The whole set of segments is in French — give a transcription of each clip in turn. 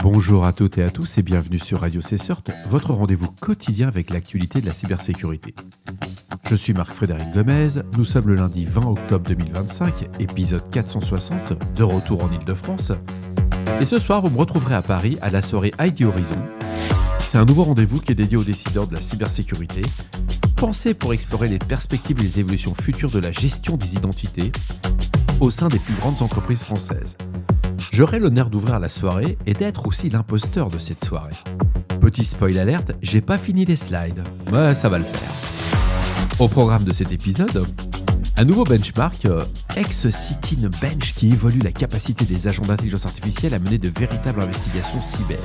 Bonjour à toutes et à tous et bienvenue sur Radio CSERT, votre rendez-vous quotidien avec l'actualité de la cybersécurité. Je suis Marc-Frédéric Gomez, nous sommes le lundi 20 octobre 2025, épisode 460, de retour en Ile-de-France. Et ce soir, vous me retrouverez à Paris à la soirée ID Horizon. C'est un nouveau rendez-vous qui est dédié aux décideurs de la cybersécurité, pensé pour explorer les perspectives et les évolutions futures de la gestion des identités au sein des plus grandes entreprises françaises. J'aurai l'honneur d'ouvrir la soirée et d'être aussi l'imposteur de cette soirée. Petit spoil alerte, j'ai pas fini les slides, mais ça va le faire. Au programme de cet épisode, un nouveau benchmark, ex-CITIN Bench, qui évolue la capacité des agents d'intelligence artificielle à mener de véritables investigations cyber.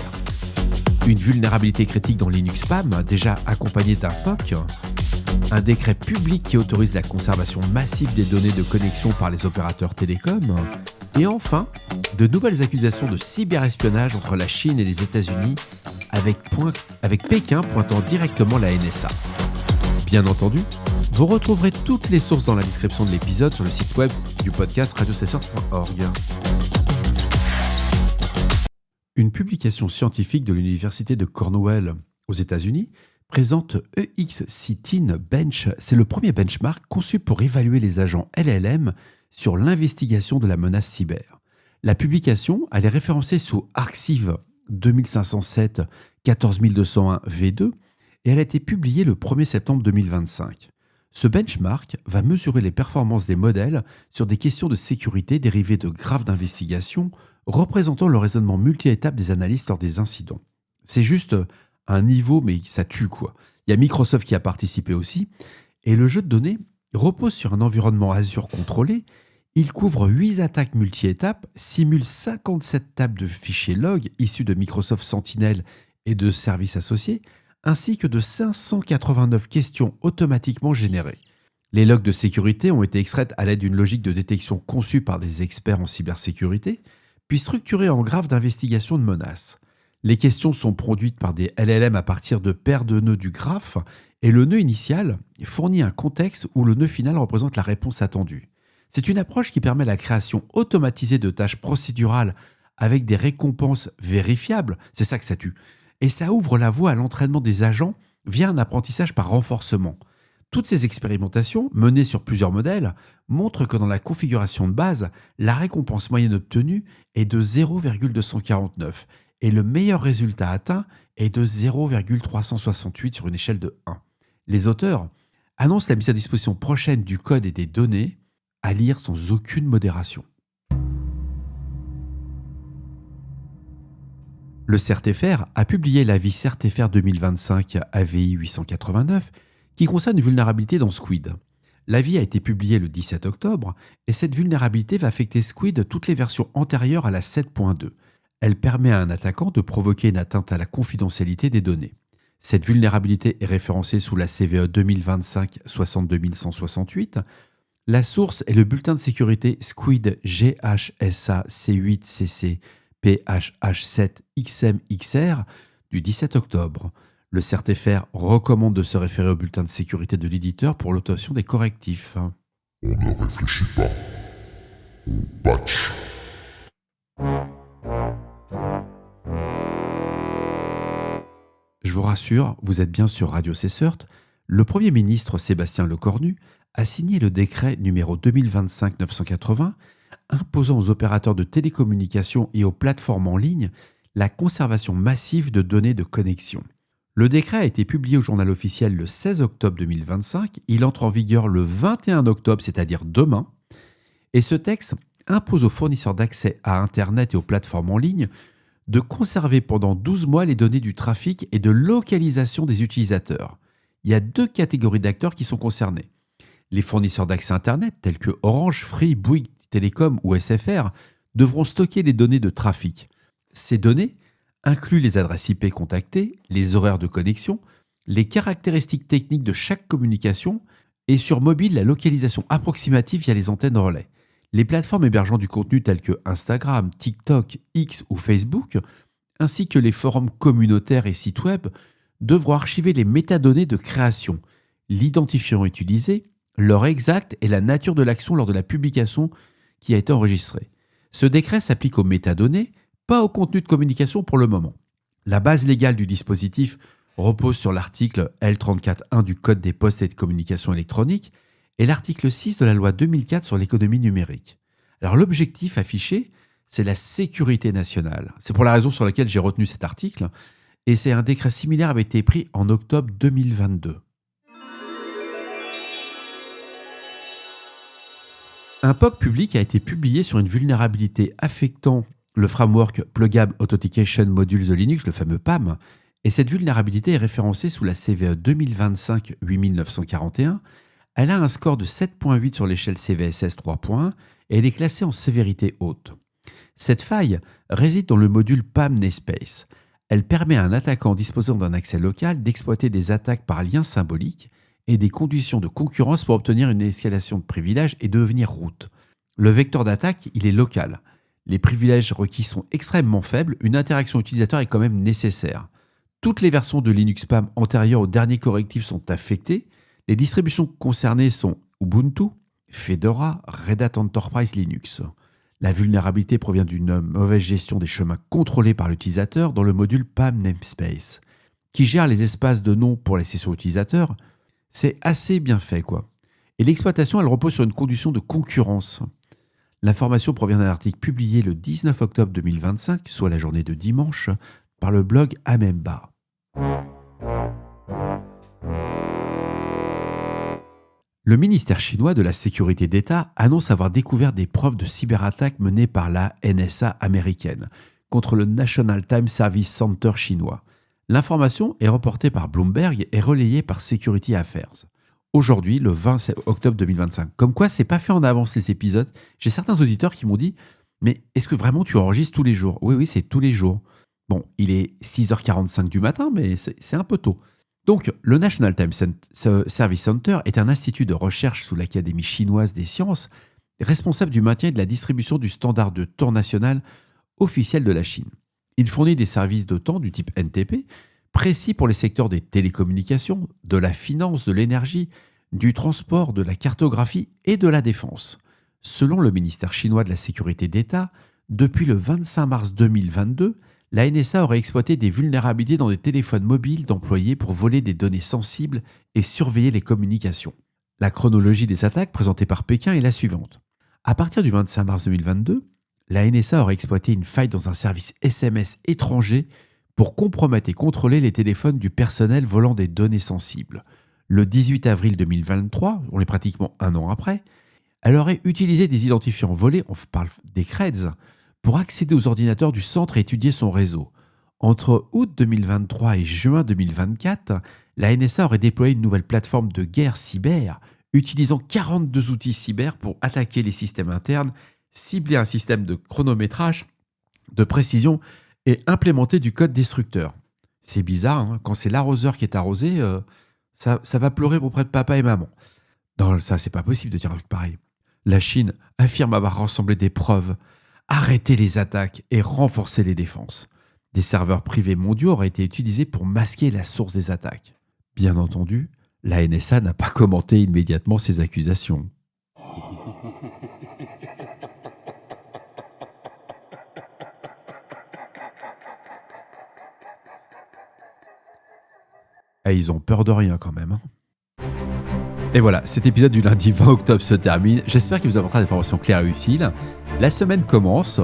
Une vulnérabilité critique dans Linux PAM, déjà accompagnée d'un POC. Un décret public qui autorise la conservation massive des données de connexion par les opérateurs télécoms. Et enfin, de nouvelles accusations de cyberespionnage entre la Chine et les États-Unis, avec Pékin pointant directement la NSA. Bien entendu, vous retrouverez toutes les sources dans la description de l'épisode sur le site web du podcast radiocesseur.org. Une publication scientifique de l'université de Cornwall aux États-Unis présente ex-CITIN Bench. C'est le premier benchmark conçu pour évaluer les agents LLM sur l'investigation de la menace cyber. La publication, elle est référencée sous Arxiv 2507-14201 V2 et elle a été publiée le 1er septembre 2025. Ce benchmark va mesurer les performances des modèles sur des questions de sécurité dérivées de graphes d'investigation représentant le raisonnement multi-étapes des analystes lors des incidents. C'est juste un niveau, mais ça tue quoi. Il y a Microsoft qui a participé aussi, et le jeu de données repose sur un environnement Azure contrôlé. Il couvre 8 attaques multi-étapes, simule 57 tables de fichiers log issus de Microsoft Sentinel et de services associés, ainsi que de 589 questions automatiquement générées. Les logs de sécurité ont été extraites à l'aide d'une logique de détection conçue par des experts en cybersécurité, puis structurée en graphes d'investigation de menaces. Les questions sont produites par des LLM à partir de paires de nœuds du graphe, et le nœud initial fournit un contexte où le nœud final représente la réponse attendue. C'est une approche qui permet la création automatisée de tâches procédurales avec des récompenses vérifiables, c'est ça que ça tue, et ça ouvre la voie à l'entraînement des agents via un apprentissage par renforcement. Toutes ces expérimentations, menées sur plusieurs modèles, montrent que dans la configuration de base, la récompense moyenne obtenue est de 0,249 et le meilleur résultat atteint est de 0,368 sur une échelle de 1. Les auteurs annoncent la mise à disposition prochaine du code et des données à lire sans aucune modération. Le CERT-FR a publié l'avis CERT-FR 2025 AVI 889 qui concerne une vulnérabilité dans Squid. L'avis a été publié le 17 octobre et cette vulnérabilité va affecter Squid toutes les versions antérieures à la 7.2. Elle permet à un attaquant de provoquer une atteinte à la confidentialité des données. Cette vulnérabilité est référencée sous la CVE 2025 62168. La source est le bulletin de sécurité Squid GHSA C8CC PHH7 XMXR du 17 octobre. Le CERT-FR recommande de se référer au bulletin de sécurité de l'éditeur pour l'obtention des correctifs. On ne réfléchit pas. On patch. Je vous rassure, vous êtes bien sur Radio CSERT. Le Premier ministre Sébastien Lecornu a signé le décret numéro 2025-980 imposant aux opérateurs de télécommunications et aux plateformes en ligne la conservation massive de données de connexion. Le décret a été publié au journal officiel le 16 octobre 2025. Il entre en vigueur le 21 octobre, c'est-à-dire demain. Et ce texte impose aux fournisseurs d'accès à Internet et aux plateformes en ligne de conserver pendant 12 mois les données du trafic et de localisation des utilisateurs. Il y a 2 catégories d'acteurs qui sont concernés. Les fournisseurs d'accès Internet, tels que Orange, Free, Bouygues Télécom ou SFR, devront stocker les données de trafic. Ces données incluent les adresses IP contactées, les horaires de connexion, les caractéristiques techniques de chaque communication et sur mobile la localisation approximative via les antennes relais. Les plateformes hébergeant du contenu tels que Instagram, TikTok, X ou Facebook, ainsi que les forums communautaires et sites web, devront archiver les métadonnées de création, l'identifiant utilisé, l'heure exacte et la nature de l'action lors de la publication qui a été enregistrée. Ce décret s'applique aux métadonnées, Pas au contenu de communication pour le moment. La base légale du dispositif repose sur l'article L34.1 du Code des postes et de communications électroniques et l'article 6 de la loi 2004 sur l'économie numérique. Alors l'objectif affiché, c'est la sécurité nationale. C'est pour la raison sur laquelle j'ai retenu cet article, et c'est un décret similaire avait été pris en octobre 2022. Un POC public a été publié sur une vulnérabilité affectant le framework Pluggable Authentication Modules de Linux, le fameux PAM, et cette vulnérabilité est référencée sous la CVE 2025-8941. Elle a un score de 7.8 sur l'échelle CVSS 3.1 et elle est classée en sévérité haute. Cette faille réside dans le module PAM Namespace. Elle permet à un attaquant disposant d'un accès local d'exploiter des attaques par lien symbolique et des conditions de concurrence pour obtenir une escalation de privilèges et devenir root. Le vecteur d'attaque, il est local. Les privilèges requis sont extrêmement faibles, une interaction utilisateur est quand même nécessaire. Toutes les versions de Linux PAM antérieures au dernier correctif sont affectées. Les distributions concernées sont Ubuntu, Fedora, Red Hat Enterprise Linux. La vulnérabilité provient d'une mauvaise gestion des chemins contrôlés par l'utilisateur dans le module PAM Namespace, qui gère les espaces de nom pour les sessions utilisateurs. C'est assez bien fait, quoi. Et l'exploitation, elle repose sur une condition de concurrence. L'information provient d'un article publié le 19 octobre 2025, soit la journée de dimanche, par le blog Amemba. Le ministère chinois de la Sécurité d'État annonce avoir découvert des preuves de cyberattaques menées par la NSA américaine contre le National Time Service Center chinois. L'information est reportée par Bloomberg et relayée par Security Affairs. Aujourd'hui, le 20 octobre 2025. Comme quoi, c'est pas fait en avance les épisodes. J'ai certains auditeurs qui m'ont dit « Mais est-ce que vraiment tu enregistres tous les jours ?» Oui, c'est tous les jours. Bon, il est 6h45 du matin, mais c'est un peu tôt. Donc, le National Time Service Center est un institut de recherche sous l'Académie chinoise des sciences, responsable du maintien et de la distribution du standard de temps national officiel de la Chine. Il fournit des services de temps du type NTP, précis pour les secteurs des télécommunications, de la finance, de l'énergie, du transport, de la cartographie et de la défense. Selon le ministère chinois de la Sécurité d'État, depuis le 25 mars 2022, la NSA aurait exploité des vulnérabilités dans des téléphones mobiles d'employés pour voler des données sensibles et surveiller les communications. La chronologie des attaques présentée par Pékin est la suivante. À partir du 25 mars 2022, la NSA aurait exploité une faille dans un service SMS étranger pour compromettre et contrôler les téléphones du personnel volant des données sensibles. Le 18 avril 2023, on est pratiquement un an après, elle aurait utilisé des identifiants volés, on parle des CREDS, pour accéder aux ordinateurs du centre et étudier son réseau. Entre août 2023 et juin 2024, la NSA aurait déployé une nouvelle plateforme de guerre cyber, utilisant 42 outils cyber pour attaquer les systèmes internes, cibler un système de chronométrage, de précision et implémenter du code destructeur. C'est bizarre, hein, quand c'est l'arroseur qui est arrosé, ça va pleurer auprès de papa et maman. Non, ça, c'est pas possible de dire un truc pareil. La Chine affirme avoir rassemblé des preuves, arrêté les attaques et renforcé les défenses. Des serveurs privés mondiaux auraient été utilisés pour masquer la source des attaques. Bien entendu, la NSA n'a pas commenté immédiatement ces accusations. Et ils ont peur de rien quand même. Et voilà, cet épisode du lundi 20 octobre se termine. J'espère qu'il vous apportera des informations claires et utiles. La semaine commence.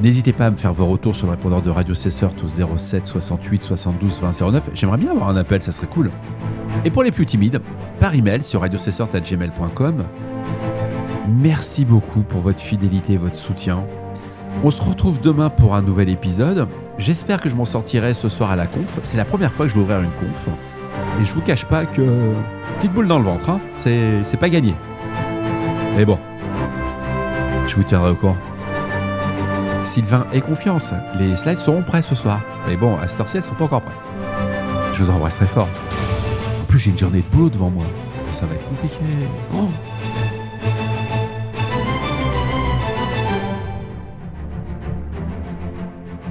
N'hésitez pas à me faire vos retours sur le répondeur de Radio Cesseur au 07 68 72 20 09. J'aimerais bien avoir un appel, ça serait cool. Et pour les plus timides, par email sur radiocesseur@gmail.com. Merci beaucoup pour votre fidélité et votre soutien. On se retrouve demain pour un nouvel épisode. J'espère que je m'en sortirai ce soir à la conf. C'est la première fois que je vais ouvrir une conf. Et je vous cache pas que... Petite boule dans le ventre, hein. C'est pas gagné. Mais bon, je vous tiendrai au courant. Sylvain, aie confiance. Les slides seront prêts ce soir. Mais bon, à cette heure-ci, elles sont pas encore prêtes. Je vous embrasse très fort. En plus, j'ai une journée de boulot devant moi. Ça va être compliqué. Oh.